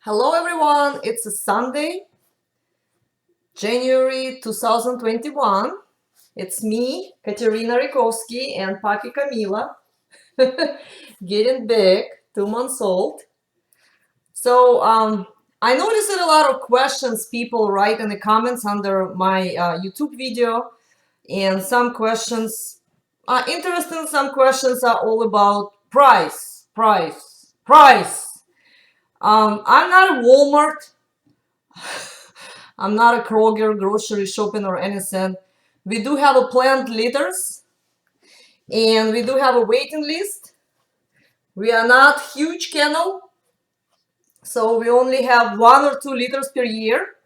Hello everyone, it's a Sunday, January 2021. It's me, Katerina Rikovsky, and Paki Camila, getting big, 2 months old. So I noticed that a lot of questions people write in the comments under my YouTube video, and some questions are interesting, some questions are all about price, price, price. I'm not a Walmart. I'm not a Kroger, grocery shopping or anything. We do have a planned liters and we do have a waiting list. We are not huge kennel, so we only have 1 or 2 litters per year.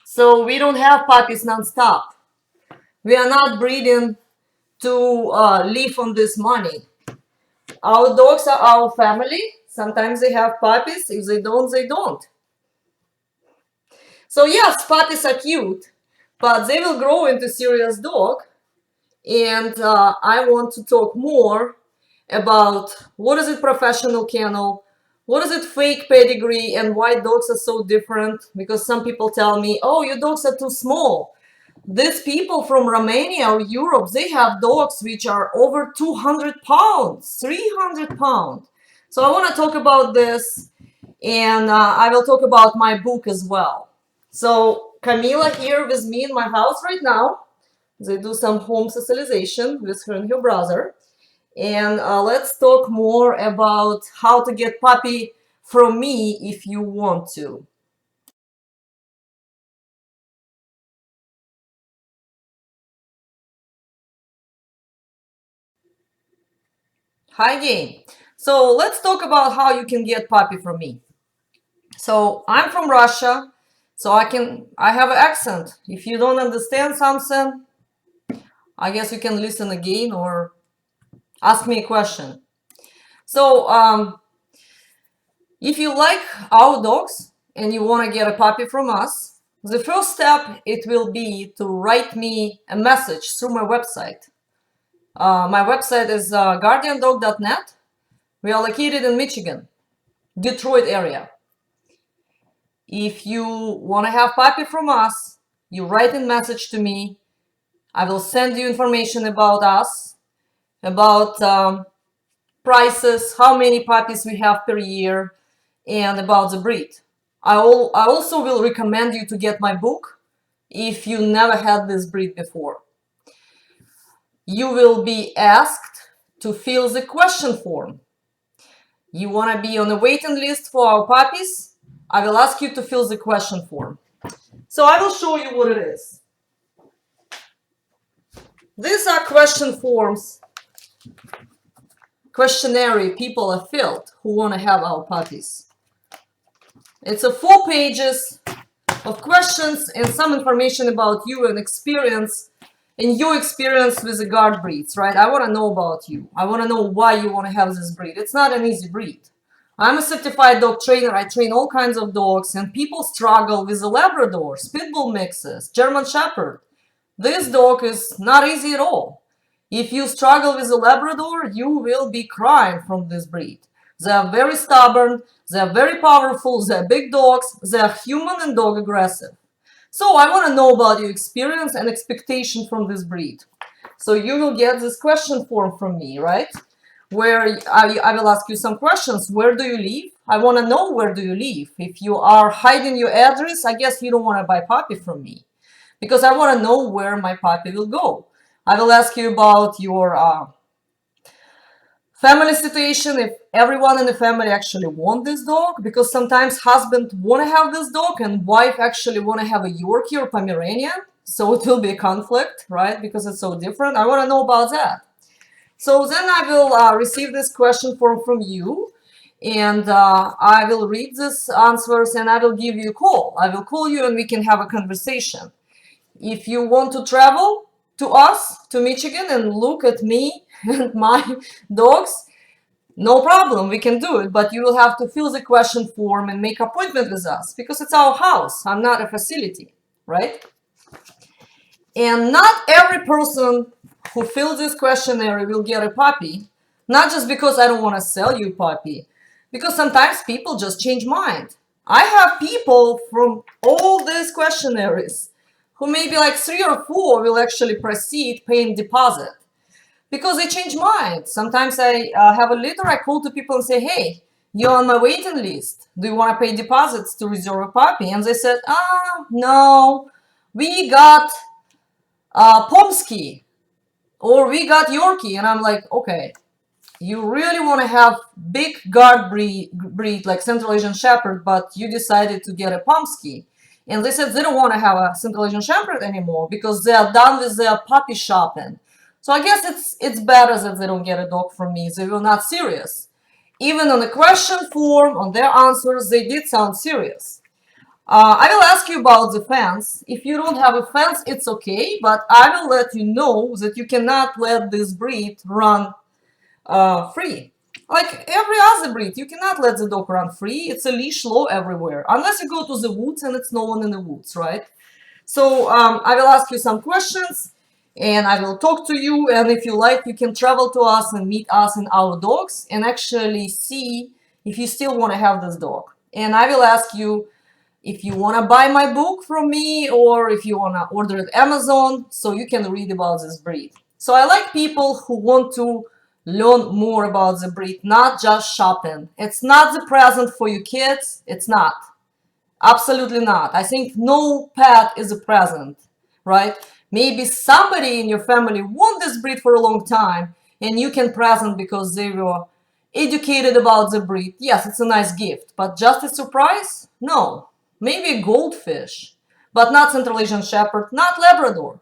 So we don't have puppies non-stop. We are not breeding to live on this money. Our dogs are our family. Sometimes they have puppies. If they don't, they don't. So yes, puppies are cute, but they will grow into serious dog. And I want to talk more about what is it professional kennel, what is it fake pedigree, and why dogs are so different. Because some people tell me, oh, your dogs are too small. These people from Romania or Europe, they have dogs which are over 200 pounds, 300 pounds. So I want to talk about this, and I will talk about my book as well. So Camila here with me in my house right now. They do some home socialization with her and her brother. And let's talk more about how to get puppy from me if you want to. Hi, gang. So let's talk about how you can get puppy from me. So I'm from Russia, so I have an accent. If you don't understand something, I guess you can listen again or ask me a question. So if you like our dogs and you want to get a puppy from us, the first step, it will be to write me a message through my website. My website is guardiandog.net. We are located in Michigan, Detroit area. If you want to have puppy from us, you write a message to me. I will send you information about us, about prices, how many puppies we have per year, and about the breed. I also will recommend you to get my book if you never had this breed before. You will be asked to fill the question form. You want to be on the waiting list for our puppies? I will ask you to fill the question form. So I will show you what it is. These are question forms, questionnaire people have filled who want to have our puppies. It's a 4 pages of questions and some information about you and experience and your experience with the guard breeds, right? I want to know about you. I want to know why you want to have this breed. It's not an easy breed. I'm a certified dog trainer. I train all kinds of dogs, and people struggle with the Labradors, Pit Bull mixes, German Shepherd. This dog is not easy at all. If you struggle with a Labrador, you will be crying from this breed. They are very stubborn, they are very powerful, they are big dogs, they are human and dog aggressive. So I want to know about your experience and expectation from this breed. So you will get this question form from me, right? Where I will ask you some questions. Where do you live? I want to know where do you live. If you are hiding your address, I guess you don't want to buy puppy from me, because I want to know where my puppy will go. I will ask you about your family situation, if everyone in the family actually want this dog, because sometimes husband want to have this dog and wife actually want to have a Yorkie or Pomeranian, so it will be a conflict, right? Because it's so different. I want to know about that. So then I will receive this question form from you, and I will read these answers and I will give you a call. I will call you and we can have a conversation. If you want to travel to us, to Michigan, and look at me and my dogs, no problem, we can do it. But you will have to fill the question form and make appointment with us, because it's our house. I'm not a facility, right? And not every person who fills this questionnaire will get a puppy. Not just because I don't want to sell you a puppy, because sometimes people just change mind. I have people from all these questionnaires who maybe like 3 or 4 will actually proceed paying deposit because they change minds. Sometimes I have a letter, I call to people and say, hey, you're on my waiting list. Do you want to pay deposits to reserve a puppy? And they said, no, we got Pomsky or we got Yorkie. And I'm like, okay, you really want to have big guard breed like Central Asian Shepherd, but you decided to get a Pomsky. And they said they don't want to have a Central Asian Shepherd anymore because they are done with their puppy shopping. So I guess it's better that they don't get a dog from me. They were not serious. Even on the question form, on their answers, they did sound serious. I will ask you about the fence. If you don't have a fence, it's okay, but I will let you know that you cannot let this breed run free. Like every other breed, you cannot let the dog run free. It's a leash law everywhere, unless you go to the woods and it's no one in the woods, right? So I will ask you some questions and I will talk to you. And if you like, you can travel to us and meet us and our dogs and actually see if you still want to have this dog. And I will ask you if you want to buy my book from me or if you want to order it Amazon so you can read about this breed. So I like people who want to learn more about the breed, not just shopping. It's not the present for your kids. It's not. Absolutely not. I think no pet is a present, right? Maybe somebody in your family want this breed for a long time and you can present because they were educated about the breed. Yes, it's a nice gift, but just a surprise? No. Maybe a goldfish, but not Central Asian Shepherd, not Labrador,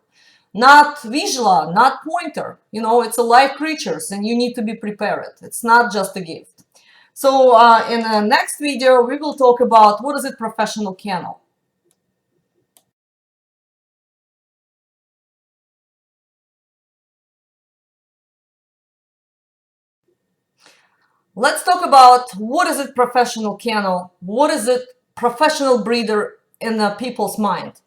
not Vizsla, not Pointer. You know, it's a live creatures and you need to be prepared. It's not just a gift. So in the next video, we will talk about what is it professional kennel. Let's talk about what is it professional kennel, what is it professional breeder in the people's mind.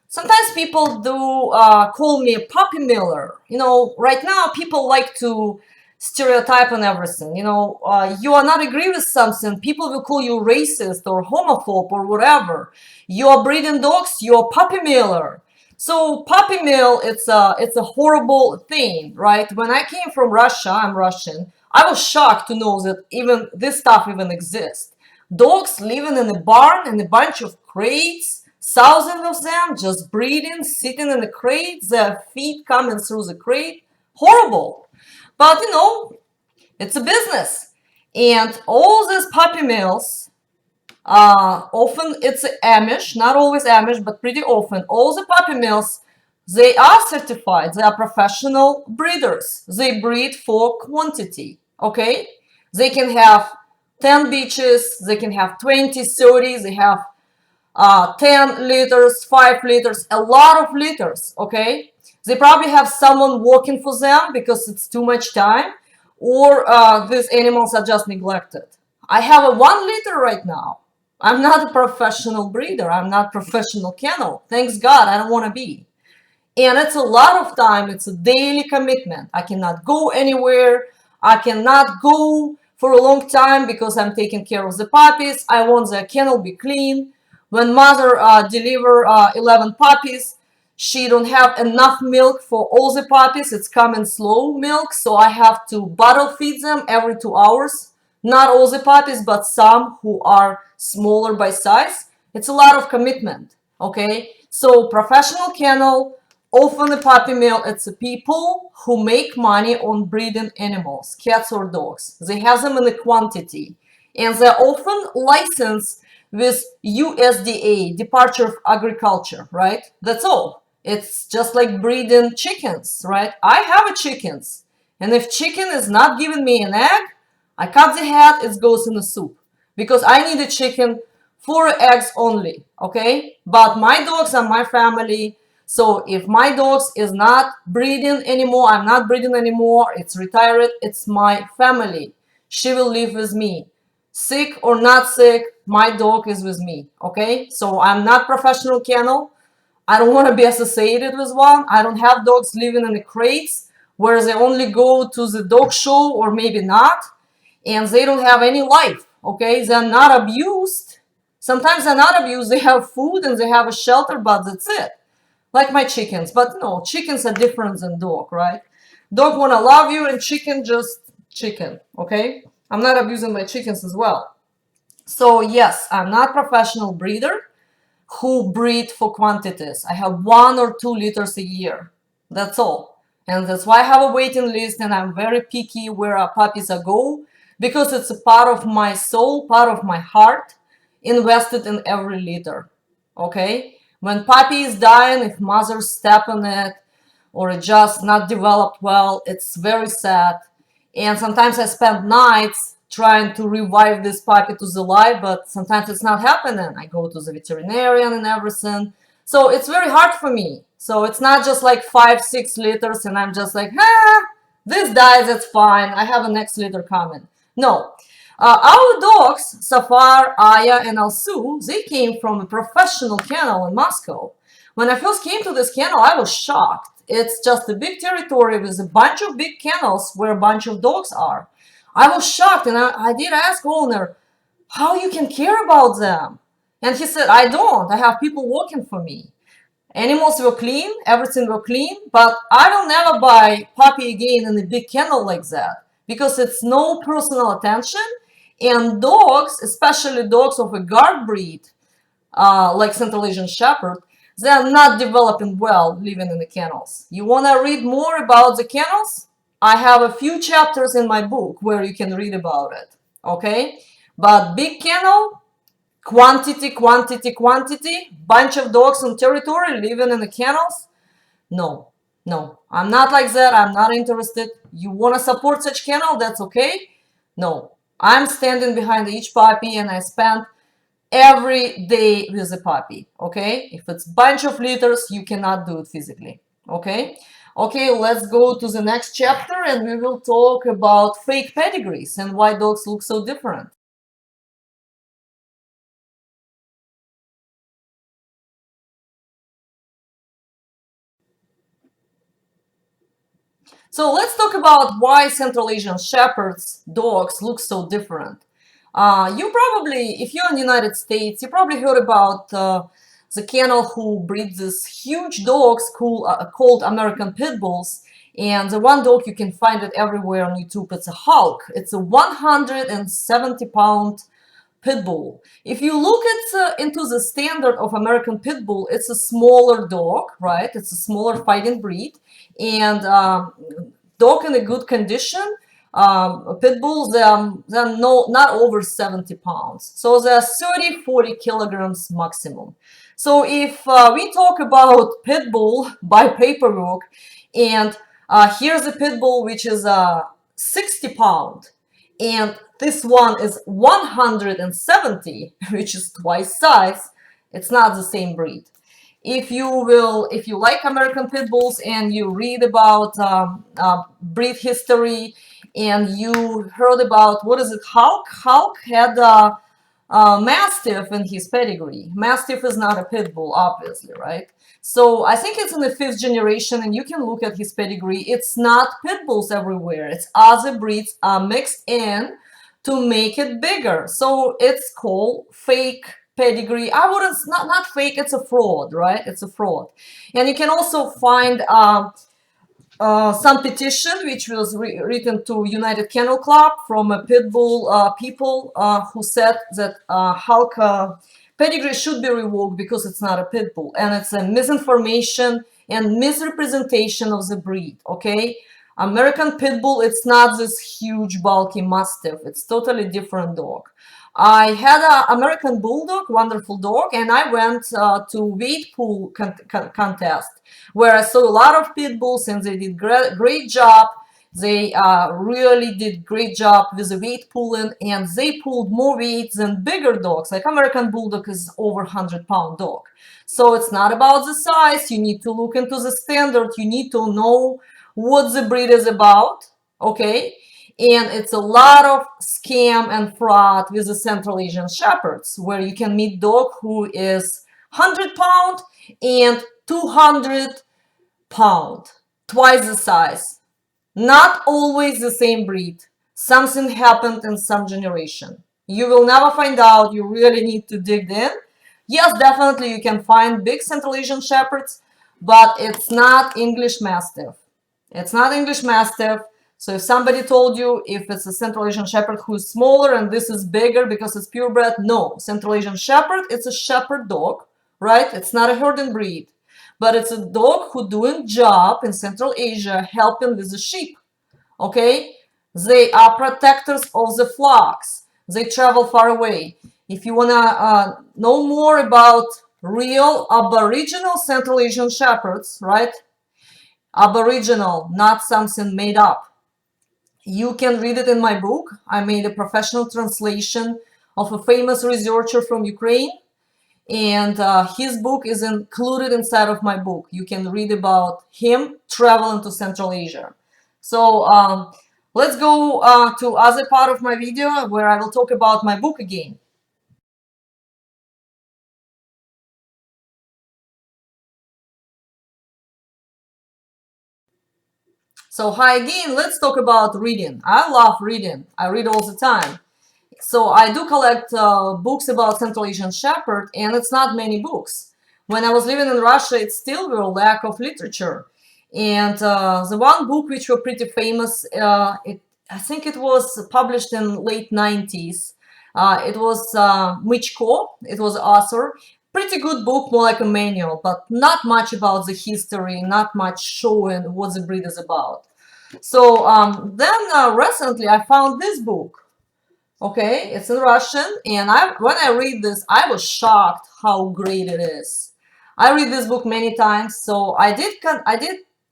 Sometimes people do call me a puppy miller. You know, right now people like to stereotype on everything. You know, you are not agree with something, people will call you racist or homophobe or whatever. You are breeding dogs, you're a puppy miller. So puppy mill, it's a horrible thing, right? When I came from Russia, I'm Russian, I was shocked to know that even this stuff even exists. Dogs living in a barn in a bunch of crates, thousands of them just breeding, sitting in the crate, their feet coming through the crate. Horrible. But you know, it's a business. And all these puppy mills, often it's Amish, not always Amish, but pretty often, all the puppy mills, they are certified, they are professional breeders. They breed for quantity, okay? They can have 10 bitches, they can have 20, 30, they have 10 liters, 5 liters, a lot of liters, okay? They probably have someone working for them because it's too much time, or these animals are just neglected. I have a 1 liter right now. I'm not a professional breeder. I'm not professional kennel. Thanks God, I don't want to be. And it's a lot of time. It's a daily commitment. I cannot go anywhere. I cannot go for a long time because I'm taking care of the puppies. I want the kennel be clean. When mother deliver 11 puppies, she don't have enough milk for all the puppies. It's coming slow milk, so I have to bottle feed them every 2 hours. Not all the puppies, but some who are smaller by size. It's a lot of commitment, okay? So professional kennel, often a puppy mill, it's the people who make money on breeding animals, cats or dogs. They have them in a quantity. And they're often licensed with USDA, Department of Agriculture, right? That's all. It's just like breeding chickens, right? I have a chickens. And if chicken is not giving me an egg, I cut the head, it goes in the soup. Because I need a chicken for eggs only, okay? But my dogs are my family. So if my dogs is not breeding anymore, I'm not breeding anymore, it's retired, it's my family. She will live with me. Sick or not sick, my dog is with me, okay? So I'm not professional kennel. I don't want to be associated with one. I don't have dogs living in the crates where they only go to the dog show or maybe not. And they don't have any life, okay? They're not abused. Sometimes they're not abused, they have food and they have a shelter, but that's it. Like my chickens, but no, chickens are different than dog, right? Dog wanna love you and chicken just chicken, okay? I'm not abusing my chickens as well. So yes, I'm not professional breeder who breed for quantities. I have 1 or 2 litters a year. That's all. And that's why I have a waiting list and I'm very picky where our puppies are go because it's a part of my soul, part of my heart, invested in every litter. Okay? When puppy is dying, if mother step on it or it just not developed well, it's very sad. And sometimes I spend nights trying to revive this puppy to the life, but sometimes it's not happening. I go to the veterinarian and everything. So it's very hard for me. So it's not just like 5, 6 litters and I'm just like, this dies, it's fine. I have a next litter coming. No. Our dogs, Safar, Aya, and Alsu, they came from a professional kennel in Moscow. When I first came to this kennel, I was shocked. It's just a big territory with a bunch of big kennels where a bunch of dogs are. I was shocked and I did ask owner, how you can care about them? And he said, I don't. I have people working for me. Animals were clean, everything were clean, but I will never buy puppy again in a big kennel like that because it's no personal attention. And dogs, especially dogs of a guard breed, like Central Asian Shepherd, they are not developing well living in the kennels. You want to read more about the kennels? I have a few chapters in my book where you can read about it. Okay? But big kennel, quantity, quantity, quantity, bunch of dogs on territory living in the kennels? No, no, I'm not like that. I'm not interested. You want to support such kennel? That's okay. No, I'm standing behind each puppy and I spend every day with a puppy, okay? If it's bunch of litters, you cannot do it physically, okay? Okay, let's go to the next chapter and we will talk about fake pedigrees and why dogs look so different. So let's talk about why Central Asian Shepherds dogs look so different. You probably, if you're in the United States, you probably heard about the kennel who breeds these huge dogs called American Pit Bulls. And the one dog you can find it everywhere on YouTube, it's a Hulk. It's a 170-pound pit bull. If you look at into the standard of American pit bull, it's a smaller dog, right? It's a smaller fighting breed, and dog in a good condition. Pit bulls, they're not over 70 pounds, so they're 30-40 kilograms maximum. So if we talk about pit bull by paperwork, and here's a pit bull which is 60 pound, and this one is 170, which is twice size. It's not the same breed. If you like American Pit Bulls and you read about breed history and you heard about, what is it, Hulk had Mastiff in his pedigree. Mastiff is not a pit bull, obviously, right? So I think it's in the 5th generation, and you can look at his pedigree. It's not pit bulls everywhere. It's other breeds mixed in to make it bigger. So it's called fake pedigree. I wouldn't, not fake, it's a fraud, right? It's a fraud. And you can also find some petition which was written to United Kennel Club from a pit bull people who said that Hulk pedigree should be revoked because it's not a pit bull and it's a misinformation and misrepresentation of the breed. Okay, American pit bull, it's not this huge bulky mastiff. It's totally different dog. I had an American bulldog, wonderful dog, and I went to weight pool contest where I saw a lot of pit bulls and they did great job. They really did great job with the weight pulling, and they pulled more weight than bigger dogs. Like American Bulldog is over 100-pound dog. So it's not about the size. You need to look into the standard. You need to know what the breed is about, okay? And it's a lot of scam and fraud with the Central Asian Shepherds, where you can meet dog who is 100-pound and 200-pound, twice the size. Not always the same breed. Something happened in some generation. You will never find out. You really need to dig in. Yes, definitely you can find big Central Asian Shepherds, but it's not English Mastiff. It's not English Mastiff. So if somebody told you if it's a Central Asian Shepherd who's smaller and this is bigger because it's purebred, no. Central Asian Shepherd, it's a shepherd dog, right? It's not a herding breed, but it's a dog who doing job in Central Asia helping with the sheep, okay? They are protectors of the flocks. They travel far away. If you want to know more about real Aboriginal Central Asian Shepherds, right? Aboriginal, not something made up. You can read it in my book. I made a professional translation of a famous researcher from Ukraine, and his book is included inside of my book. You can read about him traveling to Central Asia. So let's go to other part of my video where I will talk about my book again. So hi again, let's talk about reading. I love reading. I read all the time. So I do collect books about Central Asian Shepherd, and it's not many books. When I was living in Russia, it still were a lack of literature. And the one book which were pretty famous, I think it was published in late 90s. It was Michko, it was author. Pretty good book, more like a manual, but not much about the history, not much showing what the breed is about. So then recently I found this book. Okay, it's in Russian, and when I read this, I was shocked how great it is. I read this book many times, so I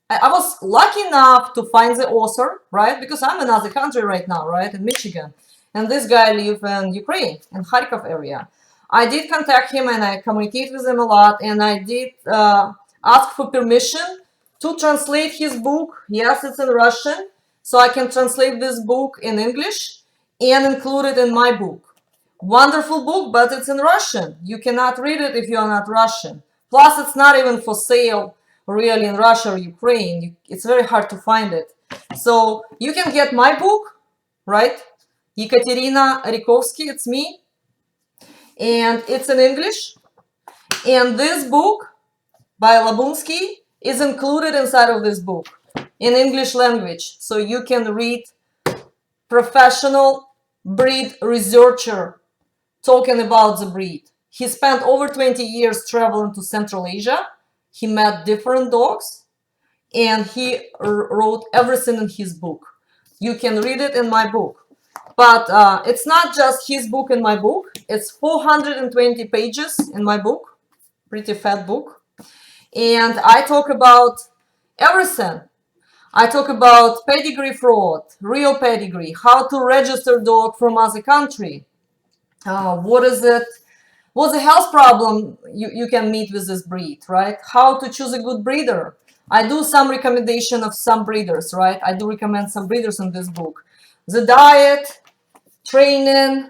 was lucky enough to find the author, right? Because I'm in another country right now, right, in Michigan, and this guy lives in Ukraine, in Kharkov area. I did contact him, and I communicate with him a lot, and I did ask for permission to translate his book. Yes, it's in Russian, so I can translate this book in English and include it in my book. Wonderful book, but it's in Russian. You cannot read it if you are not Russian. Plus, it's not even for sale really in Russia or Ukraine. It's very hard to find it. So you can get my book, right? Ekaterina Rikovsky, it's me. And it's in English. And this book by Labunsky is included inside of this book in English language. So you can read professional breed researcher talking about the breed. He spent over 20 years traveling to Central Asia. He met different dogs, and he wrote everything in his book. You can read it in my book. But it's not just his book in my book. It's 420 pages in my book. Pretty fat book. And I talk about everything. I talk about pedigree fraud, real pedigree, how to register dog from other country. What is it? What's the health problem you can meet with this breed, right? How to choose a good breeder. I do some recommendation of some breeders, right? I do recommend some breeders in this book. The diet, training,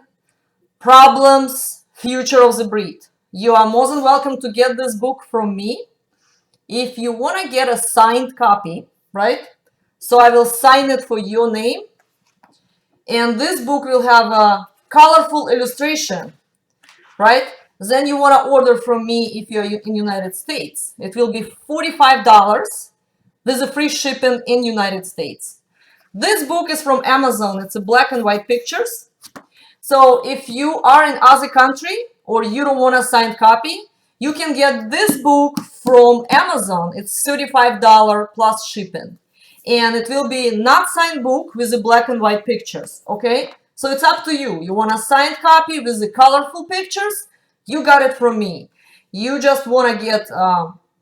problems, future of the breed. You are more than welcome to get this book from me. If you want to get a signed copy, right? So I will sign it for your name. And this book will have a colorful illustration, right? Then you want to order from me if you're in United States. It will be $45 with a free shipping in United States. This book is from Amazon. It's a black and white pictures. So if you are in other country or you don't want a signed copy, you can get this book from Amazon. It's $35 plus shipping. And it will be not signed book with the black and white pictures, okay? So it's up to you. You want a signed copy with the colorful pictures? You got it from me. You just want to get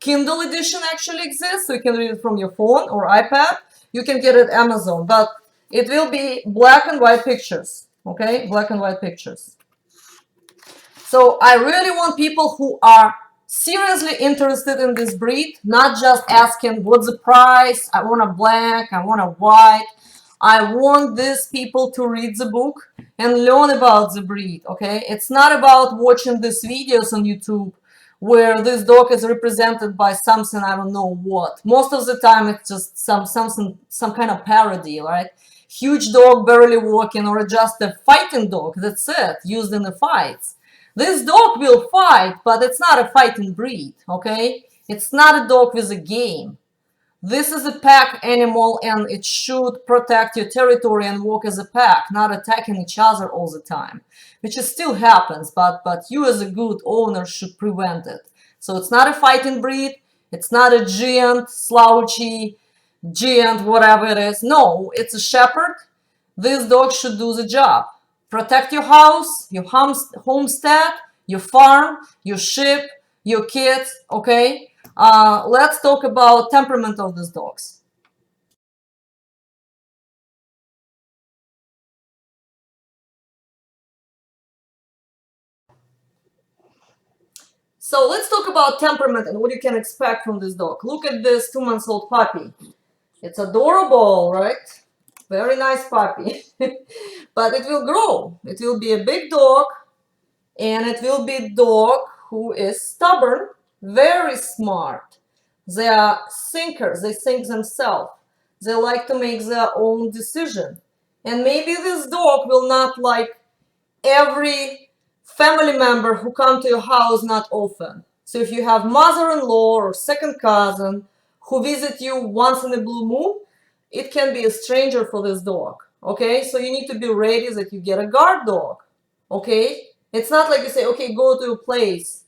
Kindle edition actually exists, so you can read it from your phone or iPad. You can get it Amazon, but it will be black and white pictures, okay? Black and white pictures. So I really want people who are seriously interested in this breed, not just asking what's the price, I want a black, I want a white. I want these people to read the book and learn about the breed, okay? It's not about watching these videos on YouTube where this dog is represented by something, I don't know what. Most of the time it's just some kind of parody, right? Huge dog barely walking, or just a fighting dog, that's it, used in the fights. This dog will fight, but it's not a fighting breed, okay? It's not a dog with a game. This is a pack animal, and it should protect your territory and walk as a pack, not attacking each other all the time, which still happens, but you as a good owner should prevent it. So it's not a fighting breed, it's not a giant, slouchy, giant, whatever it is. No, it's a shepherd. This dog should do the job. Protect your house, your homestead, your farm, your sheep, your kids, okay? Let's talk about temperament of these dogs. So let's talk about temperament and what you can expect from this dog. Look at this 2-month-old puppy. It's adorable, right? Very nice puppy. But it will grow. It will be a big dog, and it will be a dog who is stubborn, very smart. They are thinkers. They think themselves. They like to make their own decision. And maybe this dog will not like every family member who come to your house not often. So if you have mother-in-law or second cousin who visit you once in a blue moon, it can be a stranger for this dog. Okay, so you need to be ready that you get a guard dog. Okay, it's not like you say, okay, go to a place.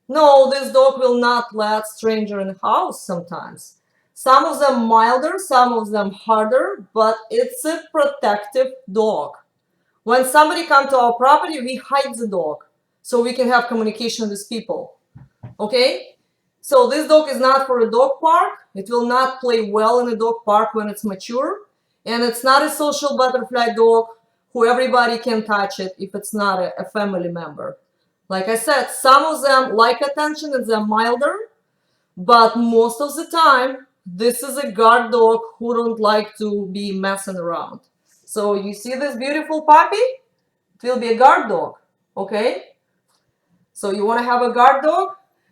No, this dog will not let stranger in the house sometimes. Some of them milder, some of them harder, but it's a protective dog. When somebody comes to our property, we hide the dog so we can have communication with people. Okay? So this dog is not for a dog park. It will not play well in a dog park when it's mature. And it's not a social butterfly dog who everybody can touch it if it's not a family member. Like I said, some of them like attention and they're milder, but most of the time, this is a guard dog who don't like to be messing around. So you see this beautiful puppy? It will be a guard dog, okay? So you want to have a guard dog?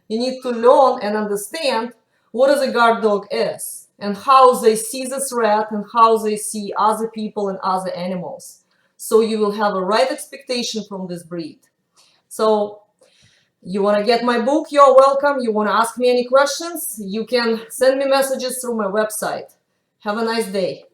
You need to learn and understand what a guard dog is and how they see the threat and how they see other people and other animals. So you will have a right expectation from this breed. So you want to get my book? You're welcome. You want to ask me any questions? You can send me messages through my website. Have a nice day.